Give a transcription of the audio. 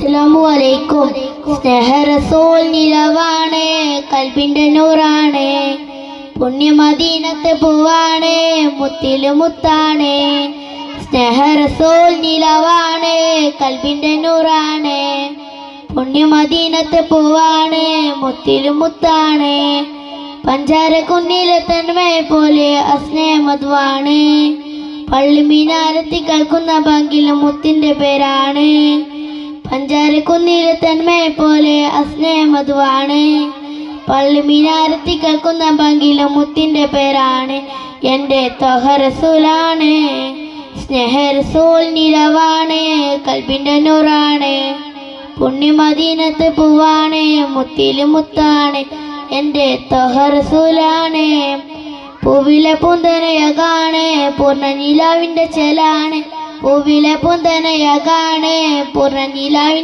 അസ്സലാമു അലൈക്കും. സ്നേഹ റസൂൽ നിലവാണ്, കൽബിന്റെ നൂറാണ്, പുണ്യമദീനത്തെ പൂവാണ്, മുത്തില് മുത്താണ്. സ്നേഹ റസൂൽ നിലവാണ്, കൽബിന്റെ നൂറാണ്, പുണ്യമദീനത്തെ പൂവാണ്, മുത്തില് മുത്താണ്. പഞ്ചാര കുന്നിലെ തന്മയെ പോലെ അസ്നേഹമധുവാണ്, പള്ളി മീനാരത്തി കേൾക്കുന്ന ബാങ്കിലും മുത്തിന്റെ പേരാണ്. പഞ്ചാര കുന്നിലെ തന്മയെ പോലെ അസ്നേഹമധുവാണ്, പള്ളി മീനാരത്തി കേൾക്കുന്ന ബാങ്കിലും മുത്തിന്റെ പേരാണ്. എൻ്റെ ത്വഹ റസൂലാണ്, സ്നേഹ റസൂൽ നിലവാണ്, കൽബിന്റെ നൂറാണ്, പുണ്യമദീനത്തെ പൂവാണ്, മുത്തില് മുത്താണ്. എൻ്റെ ത്വഹ റസൂലാണ്, പൂവിലെ പൂന്തനയകാണ്, പൂർണ്ണ നിലാവിന്റെ ചേലാണ്. പൂവിലെ പൂന്തനയകാണ്, പൂർണ്ണ നിലാവിന്റെ